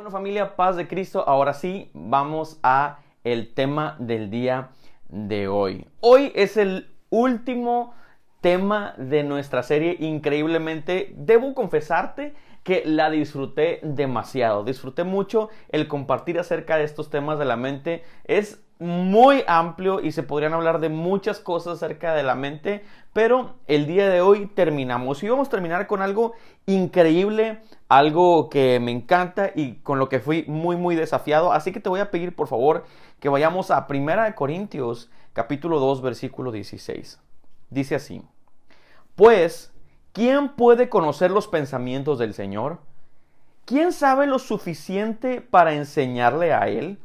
Bueno, familia, paz de Cristo. Ahora sí, vamos a el tema del día de hoy. Hoy es el último tema de nuestra serie. Increíblemente, debo confesarte que la disfruté demasiado. Disfruté mucho el compartir acerca de estos temas de la mente. Es muy amplio y se podrían hablar de muchas cosas acerca de la mente, pero el día de hoy terminamos y vamos a terminar con algo increíble, algo que me encanta y con lo que fui muy desafiado. Así que te voy a pedir por favor que vayamos a 1 Corintios capítulo 2 versículo 16. Dice así: pues, ¿quién puede conocer los pensamientos del Señor? ¿Quién sabe lo suficiente para enseñarle a Él?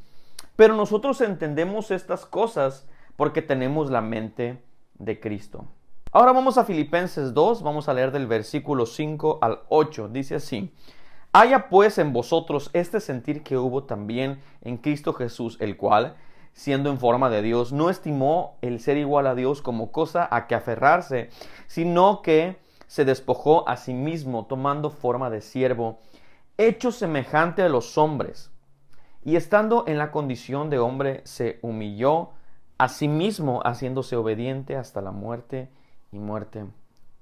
Pero nosotros entendemos estas cosas porque tenemos la mente de Cristo. Ahora vamos a Filipenses 2, vamos a leer del versículo 5 al 8. Dice así: haya pues en vosotros este sentir que hubo también en Cristo Jesús, el cual, siendo en forma de Dios, no estimó el ser igual a Dios como cosa a que aferrarse, sino que se despojó a sí mismo, tomando forma de siervo, hecho semejante a los hombres. Y estando en la condición de hombre, se humilló a sí mismo, haciéndose obediente hasta la muerte y muerte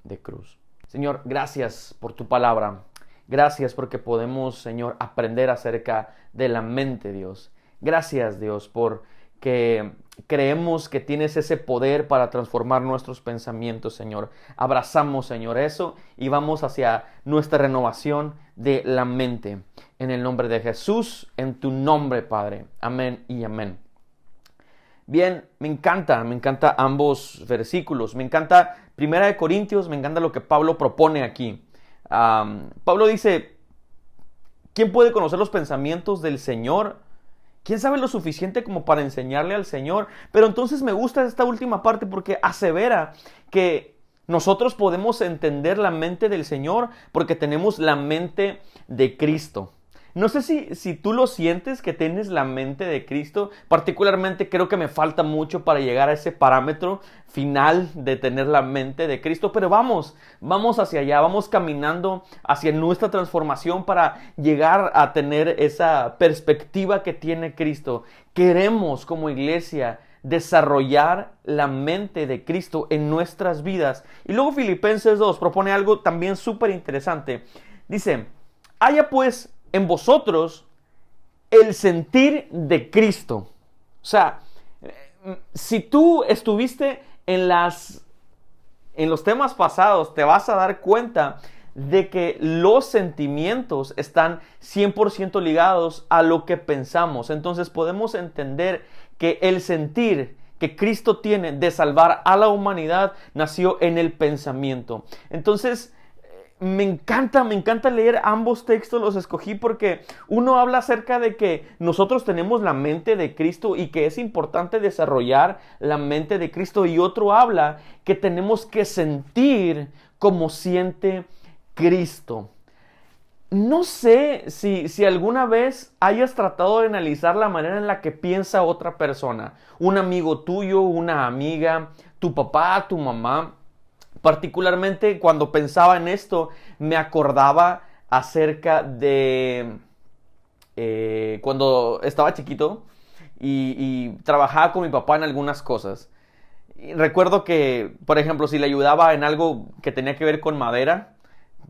de cruz. Señor, gracias por tu palabra. Gracias porque podemos, Señor, aprender acerca de la mente, Dios. Gracias, Dios, porque creemos que tienes ese poder para transformar nuestros pensamientos, Señor. Abrazamos, Señor, eso y vamos hacia nuestra renovación de la mente. En el nombre de Jesús, en tu nombre, Padre. Amén y amén. Bien, me encanta ambos versículos. Me encanta 1 Corintios, me encanta lo que Pablo propone aquí. Pablo dice: ¿quién puede conocer los pensamientos del Señor? ¿Quién sabe lo suficiente como para enseñarle al Señor? Pero entonces me gusta esta última parte porque asevera que nosotros podemos entender la mente del Señor porque tenemos la mente de Cristo. No sé si tú lo sientes que tienes la mente de Cristo. Particularmente creo que me falta mucho para llegar a ese parámetro final de tener la mente de Cristo. Pero vamos hacia allá, vamos caminando hacia nuestra transformación para llegar a tener esa perspectiva que tiene Cristo. Queremos como iglesia desarrollar la mente de Cristo en nuestras vidas. Y luego Filipenses 2 propone algo también súper interesante. Dice: haya pues en vosotros el sentir de Cristo. O sea, si tú estuviste en los temas pasados, te vas a dar cuenta de que los sentimientos están 100% ligados a lo que pensamos. Entonces podemos entender que el sentir que Cristo tiene de salvar a la humanidad nació en el pensamiento. Entonces, me encanta leer ambos textos, los escogí porque uno habla acerca de que nosotros tenemos la mente de Cristo y que es importante desarrollar la mente de Cristo, y otro habla que tenemos que sentir como siente Cristo. No sé si alguna vez hayas tratado de analizar la manera en la que piensa otra persona, un amigo tuyo, una amiga, tu papá, tu mamá. Particularmente cuando pensaba en esto, me acordaba acerca de cuando estaba chiquito y trabajaba con mi papá en algunas cosas. Y recuerdo que, por ejemplo, si le ayudaba en algo que tenía que ver con madera,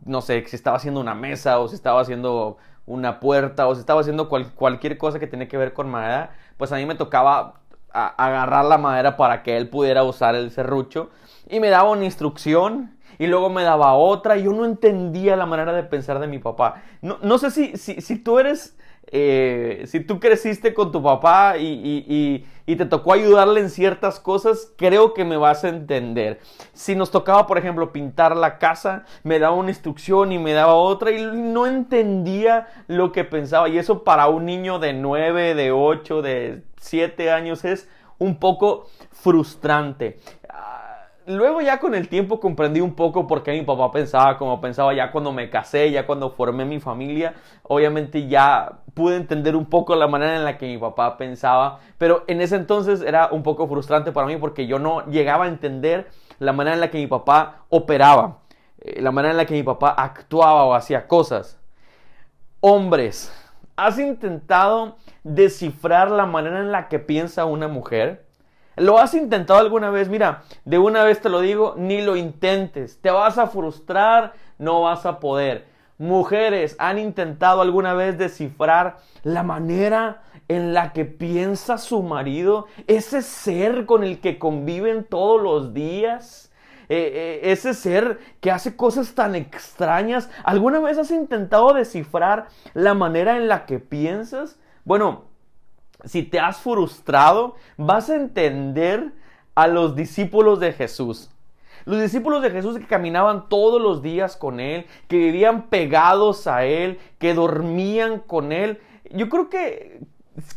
no sé, si estaba haciendo una mesa o si estaba haciendo una puerta o si estaba haciendo cualquier cosa que tenía que ver con madera, pues a mí me tocaba agarrar la madera para que él pudiera usar el serrucho. Y me daba una instrucción y luego me daba otra y yo no entendía la manera de pensar de mi papá. No sé si tú eres, si tú creciste con tu papá y te tocó ayudarle en ciertas cosas, creo que me vas a entender. Si nos tocaba, por ejemplo, pintar la casa, me daba una instrucción y me daba otra y no entendía lo que pensaba. Y eso para un niño de 9, de 8, de 7 años es un poco frustrante. Luego ya con el tiempo comprendí un poco por qué mi papá pensaba como pensaba. Ya cuando me casé, ya cuando formé mi familia, obviamente ya pude entender un poco la manera en la que mi papá pensaba, pero en ese entonces era un poco frustrante para mí porque yo no llegaba a entender la manera en la que mi papá operaba, la manera en la que mi papá actuaba o hacía cosas. Hombres, ¿Has intentado descifrar la manera en la que piensa una mujer? ¿Lo has intentado alguna vez? Mira, de una vez te lo digo, ni lo intentes. Te vas a frustrar, no vas a poder. Mujeres, ¿han intentado alguna vez descifrar la manera en la que piensa su marido? Ese ser con el que conviven todos los días. Ese ser que hace cosas tan extrañas. ¿Alguna vez has intentado descifrar la manera en la que piensas? Bueno, si te has frustrado, vas a entender a los discípulos de Jesús. Los discípulos de Jesús que caminaban todos los días con Él, que vivían pegados a Él, que dormían con Él. Yo creo que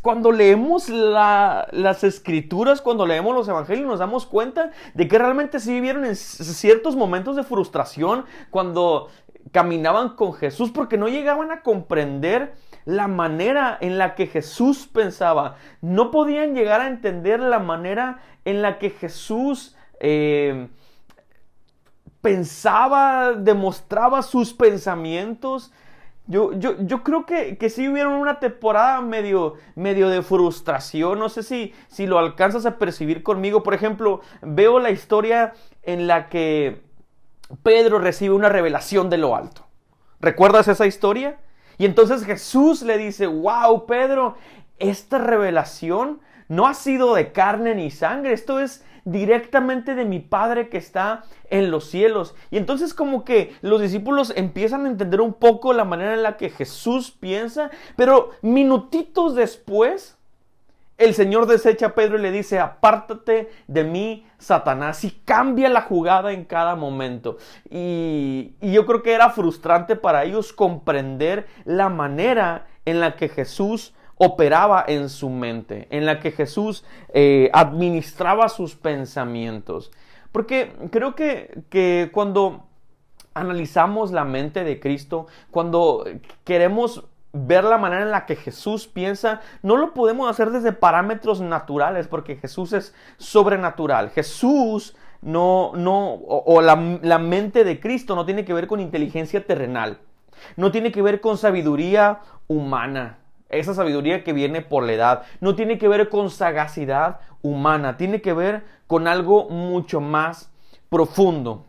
cuando leemos las Escrituras, cuando leemos los Evangelios, nos damos cuenta de que realmente sí vivieron en ciertos momentos de frustración cuando caminaban con Jesús, porque no llegaban a comprender la manera en la que Jesús pensaba. No podían llegar a entender la manera en la que Jesús pensaba, demostraba sus pensamientos. Yo creo que sí hubieron una temporada medio de frustración. No sé si lo alcanzas a percibir conmigo. Por ejemplo, veo la historia en la que Pedro recibe una revelación de lo alto. ¿Recuerdas esa historia? Y entonces Jesús le dice: wow, Pedro, esta revelación no ha sido de carne ni sangre. Esto es directamente de mi Padre que está en los cielos. Y entonces como que los discípulos empiezan a entender un poco la manera en la que Jesús piensa, pero minutitos después el Señor desecha a Pedro y le dice: apártate de mí, Satanás. Y cambia la jugada en cada momento. Y yo creo que era frustrante para ellos comprender la manera en la que Jesús operaba en su mente, en la que Jesús administraba sus pensamientos. Porque creo que cuando analizamos la mente de Cristo, cuando queremos ver la manera en la que Jesús piensa, no lo podemos hacer desde parámetros naturales, porque Jesús es sobrenatural. Jesús la mente de Cristo no tiene que ver con inteligencia terrenal, no tiene que ver con sabiduría humana, esa sabiduría que viene por la edad, no tiene que ver con sagacidad humana, tiene que ver con algo mucho más profundo.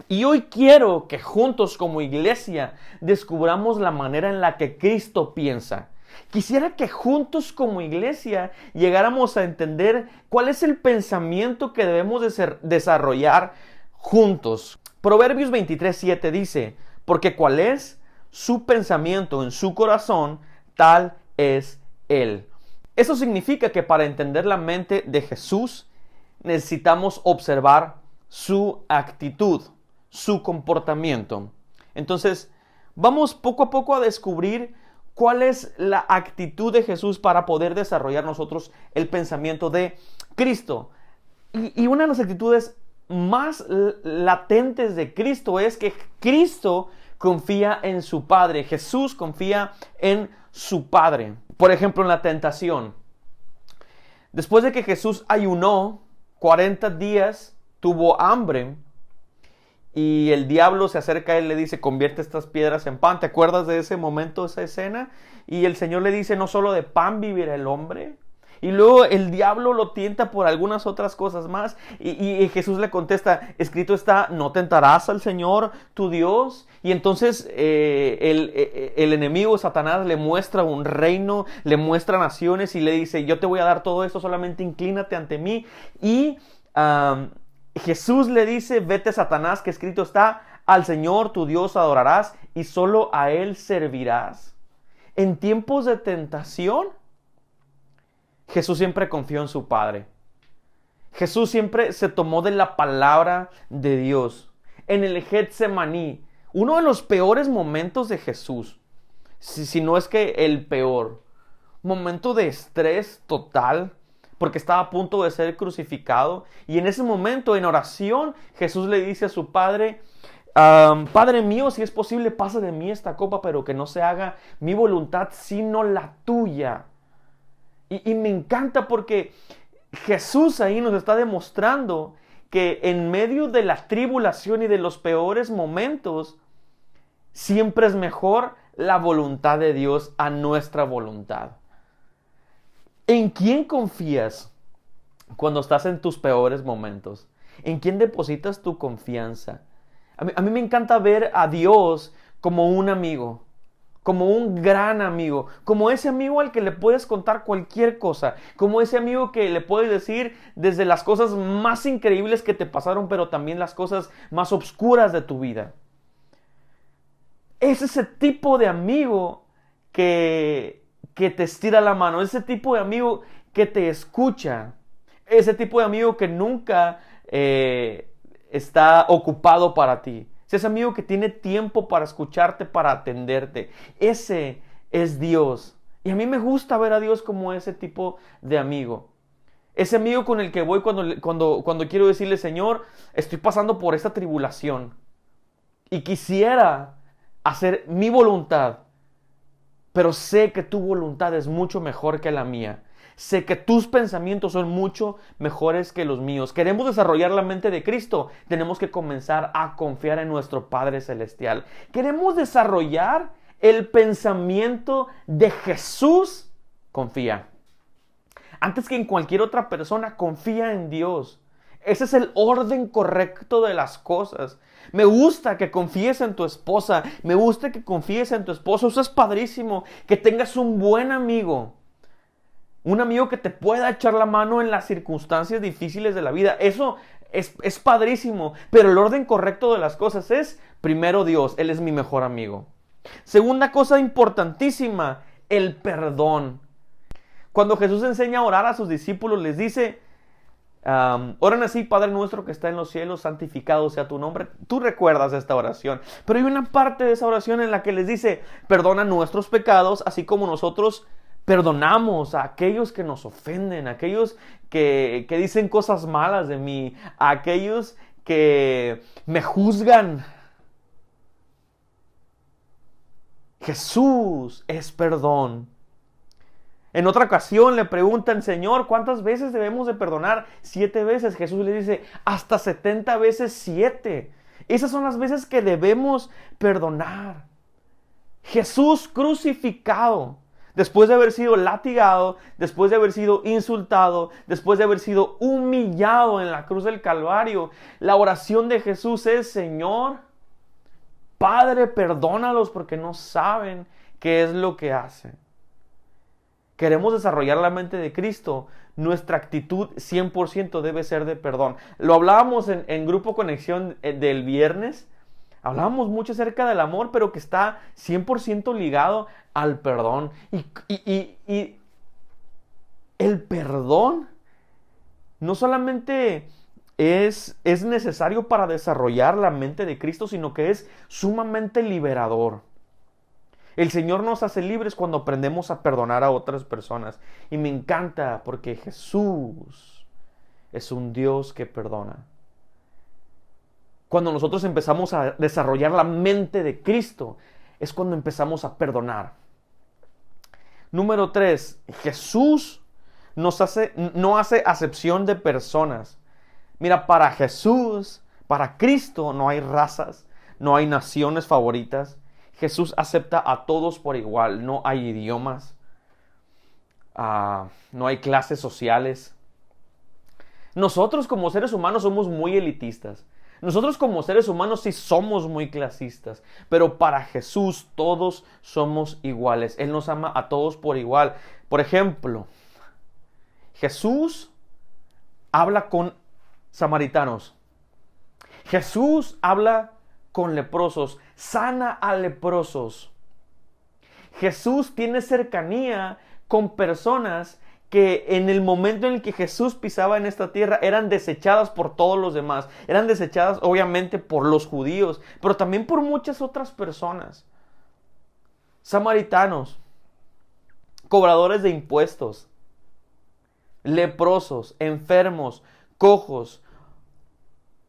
Y hoy quiero que juntos como iglesia descubramos la manera en la que Cristo piensa. Quisiera que juntos como iglesia llegáramos a entender cuál es el pensamiento que debemos desarrollar juntos. Proverbios 23:7 dice: porque cuál es su pensamiento en su corazón, tal es él. Eso significa que para entender la mente de Jesús necesitamos observar su actitud, su comportamiento. Entonces, vamos poco a poco a descubrir cuál es la actitud de Jesús para poder desarrollar nosotros el pensamiento de Cristo. Y una de las actitudes más latentes de Cristo es que Cristo confía en su Padre. Jesús confía en su Padre. Por ejemplo, en la tentación. Después de que Jesús ayunó 40 días, tuvo hambre, y el diablo se acerca a él y le dice: convierte estas piedras en pan. ¿Te acuerdas de ese momento, esa escena? Y el Señor le dice: no solo de pan vivirá el hombre. Y luego el diablo lo tienta por algunas otras cosas más. Y Jesús le contesta: escrito está, no tentarás al Señor tu Dios. Y entonces el enemigo, Satanás, le muestra un reino, le muestra naciones y le dice: yo te voy a dar todo esto, solamente inclínate ante mí. Y Jesús le dice: vete, Satanás, que escrito está, al Señor tu Dios adorarás y solo a Él servirás. En tiempos de tentación, Jesús siempre confió en su Padre. Jesús siempre se tomó de la palabra de Dios. En el Getsemaní, uno de los peores momentos de Jesús, si no es que el peor, momento de estrés total, porque estaba a punto de ser crucificado. Y en ese momento, en oración, Jesús le dice a su Padre: Padre mío, si es posible, pasa de mí esta copa, pero que no se haga mi voluntad, sino la tuya. Y me encanta porque Jesús ahí nos está demostrando que en medio de la tribulación y de los peores momentos, siempre es mejor la voluntad de Dios a nuestra voluntad. ¿En quién confías cuando estás en tus peores momentos? ¿En quién depositas tu confianza? A mí me encanta ver a Dios como un amigo, como un gran amigo, como ese amigo al que le puedes contar cualquier cosa, como ese amigo que le puedes decir desde las cosas más increíbles que te pasaron, pero también las cosas más oscuras de tu vida. Es ese tipo de amigo que te estira la mano, ese tipo de amigo que te escucha, ese tipo de amigo que nunca está ocupado para ti. Es ese amigo que tiene tiempo para escucharte, para atenderte. Ese es Dios. Y a mí me gusta ver a Dios como ese tipo de amigo. Ese amigo con el que voy cuando quiero decirle, Señor, estoy pasando por esta tribulación y quisiera hacer mi voluntad, pero sé que tu voluntad es mucho mejor que la mía. Sé que tus pensamientos son mucho mejores que los míos. Queremos desarrollar la mente de Cristo. Tenemos que comenzar a confiar en nuestro Padre Celestial. Queremos desarrollar el pensamiento de Jesús. Confía. Antes que en cualquier otra persona, confía en Dios. Ese es el orden correcto de las cosas. Me gusta que confíes en tu esposa. Me gusta que confíes en tu esposo. Eso es padrísimo. Que tengas un buen amigo. Un amigo que te pueda echar la mano en las circunstancias difíciles de la vida. Eso es padrísimo. Pero el orden correcto de las cosas es, primero Dios. Él es mi mejor amigo. Segunda cosa importantísima, el perdón. Cuando Jesús enseña a orar a sus discípulos, les dice, oren así: Padre nuestro que está en los cielos, santificado sea tu nombre. Tú recuerdas esta oración. Pero hay una parte de esa oración en la que les dice, perdona nuestros pecados, así como nosotros perdonamos a aquellos que nos ofenden, a aquellos que dicen cosas malas de mí, a aquellos que me juzgan. Jesús es perdón. En otra ocasión le preguntan, Señor, ¿cuántas veces debemos de perdonar? 7 veces. Jesús le dice, hasta 70 veces 7. Esas son las veces que debemos perdonar. Jesús crucificado, después de haber sido latigado, después de haber sido insultado, después de haber sido humillado en la cruz del Calvario, la oración de Jesús es, Señor, Padre, perdónalos porque no saben qué es lo que hacen. Queremos desarrollar la mente de Cristo. Nuestra actitud 100% debe ser de perdón. Lo hablábamos en Grupo Conexión del viernes. Hablábamos mucho acerca del amor, pero que está 100% ligado al perdón. Y el perdón no solamente es necesario para desarrollar la mente de Cristo, sino que es sumamente liberador. El Señor nos hace libres cuando aprendemos a perdonar a otras personas. Y me encanta porque Jesús es un Dios que perdona. Cuando nosotros empezamos a desarrollar la mente de Cristo, es cuando empezamos a perdonar. Número 3, Jesús no hace acepción de personas. Mira, para Jesús, para Cristo, no hay razas, no hay naciones favoritas. Jesús acepta a todos por igual. No hay idiomas, no hay clases sociales. Nosotros como seres humanos somos muy elitistas. Nosotros como seres humanos sí somos muy clasistas. Pero para Jesús todos somos iguales. Él nos ama a todos por igual. Por ejemplo, Jesús habla con samaritanos. Jesús habla con leprosos, sana a leprosos. Jesús tiene cercanía con personas que en el momento en el que Jesús pisaba en esta tierra eran desechadas por todos los demás. Eran desechadas obviamente por los judíos, pero también por muchas otras personas. Samaritanos, cobradores de impuestos, leprosos, enfermos, cojos.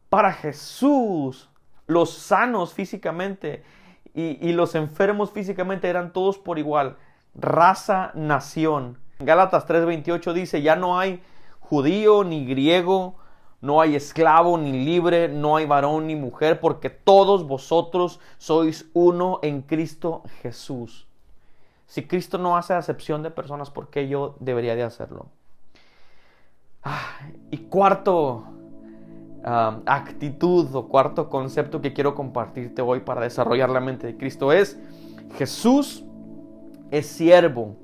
Para Jesús, los sanos físicamente y los enfermos físicamente eran todos por igual. Raza, nación. Gálatas 3:28 dice, ya no hay judío ni griego, No hay esclavo ni libre, no hay varón ni mujer, porque todos vosotros sois uno en Cristo Jesús. Si Cristo no hace acepción de personas, ¿por qué yo debería de hacerlo? Y cuarto actitud o cuarto concepto que quiero compartirte hoy para desarrollar la mente de Cristo es: Jesús es siervo.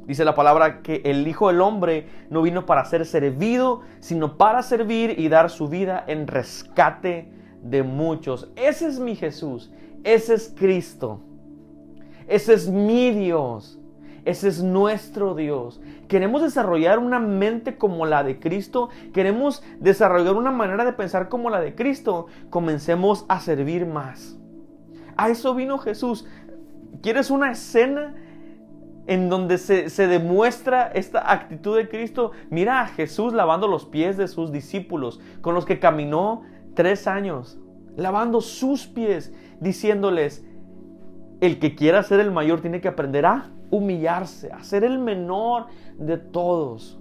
Dice la palabra que el Hijo del Hombre no vino para ser servido, sino para servir y dar su vida en rescate de muchos. Ese es mi Jesús, ese es Cristo, ese es mi Dios, ese es nuestro Dios. Queremos desarrollar una mente como la de Cristo, queremos desarrollar una manera de pensar como la de Cristo. Comencemos a servir más. A eso vino Jesús. ¿Quieres una escena en donde se demuestra esta actitud de Cristo? Mira a Jesús lavando los pies de sus discípulos, con los que caminó 3 años, lavando sus pies, diciéndoles: el que quiera ser el mayor tiene que aprender a humillarse, a ser el menor de todos,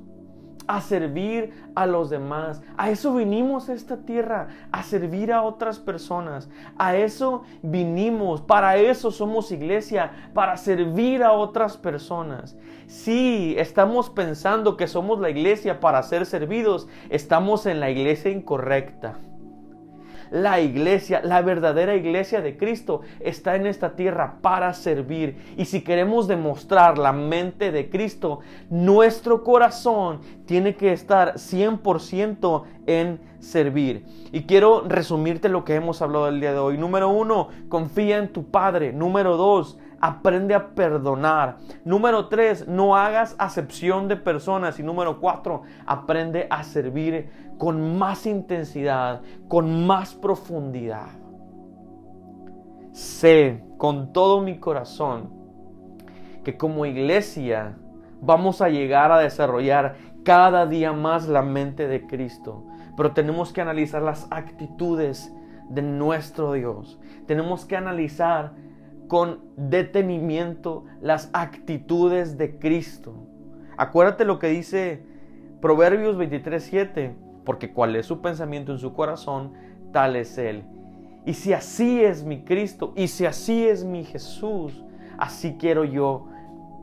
a servir a los demás. A eso vinimos a esta tierra, a servir a otras personas. A eso vinimos, para eso somos iglesia, para servir a otras personas. Si estamos pensando que somos la iglesia para ser servidos, estamos en la iglesia incorrecta. La iglesia, la verdadera iglesia de Cristo, está en esta tierra para servir. Y si queremos demostrar la mente de Cristo, nuestro corazón tiene que estar 100% en servir. Y quiero resumirte lo que hemos hablado el día de hoy. Número 1, confía en tu Padre. Número 2, aprende a perdonar. Número 3, no hagas acepción de personas. Y número 4, aprende a servir con más intensidad, con más profundidad. Sé con todo mi corazón que como iglesia vamos a llegar a desarrollar cada día más la mente de Cristo. Pero tenemos que analizar las actitudes de nuestro Dios. Tenemos que analizar con detenimiento las actitudes de Cristo. Acuérdate lo que dice Proverbios 23:7, porque cuál es su pensamiento en su corazón, tal es Él. Y si así es mi Cristo, y si así es mi Jesús, así quiero yo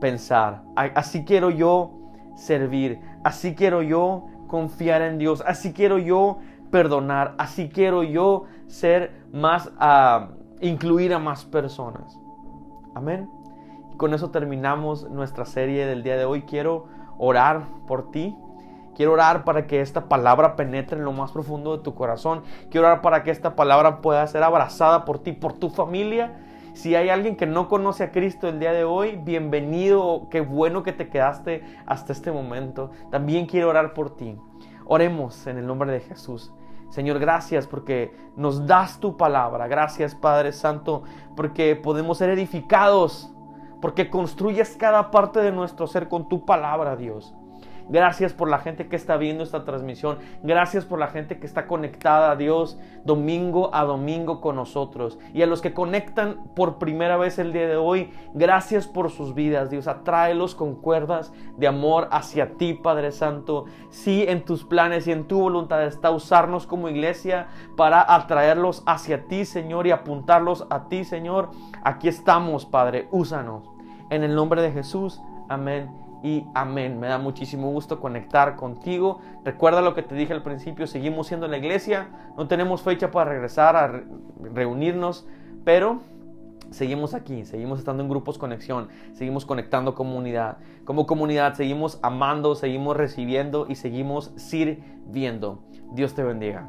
pensar, así quiero yo servir, así quiero yo confiar en Dios, así quiero yo perdonar, así quiero yo ser más, incluir a más personas. Amén. Y con eso terminamos nuestra serie del día de hoy. Quiero orar por ti. Quiero orar para que esta palabra penetre en lo más profundo de tu corazón. Quiero orar para que esta palabra pueda ser abrazada por ti, por tu familia. Si hay alguien que no conoce a Cristo el día de hoy, bienvenido. Qué bueno que te quedaste hasta este momento. También quiero orar por ti. Oremos en el nombre de Jesús. Señor, gracias porque nos das tu palabra. Gracias, Padre Santo, porque podemos ser edificados, porque construyes cada parte de nuestro ser con tu palabra, Dios. Gracias por la gente que está viendo esta transmisión. Gracias por la gente que está conectada, Dios, domingo a domingo con nosotros. Y a los que conectan por primera vez el día de hoy, gracias por sus vidas, Dios. Atráelos con cuerdas de amor hacia ti, Padre Santo. Sí, en tus planes y en tu voluntad está usarnos como iglesia para atraerlos hacia ti, Señor, y apuntarlos a ti, Señor. Aquí estamos, Padre. Úsanos. En el nombre de Jesús. Amén. Y amén. Me da muchísimo gusto conectar contigo. Recuerda lo que te dije al principio. Seguimos siendo la iglesia. No tenemos fecha para regresar a reunirnos, pero seguimos aquí. Seguimos estando en grupos conexión. Seguimos conectando comunidad. Como comunidad seguimos amando, seguimos recibiendo y seguimos sirviendo. Dios te bendiga.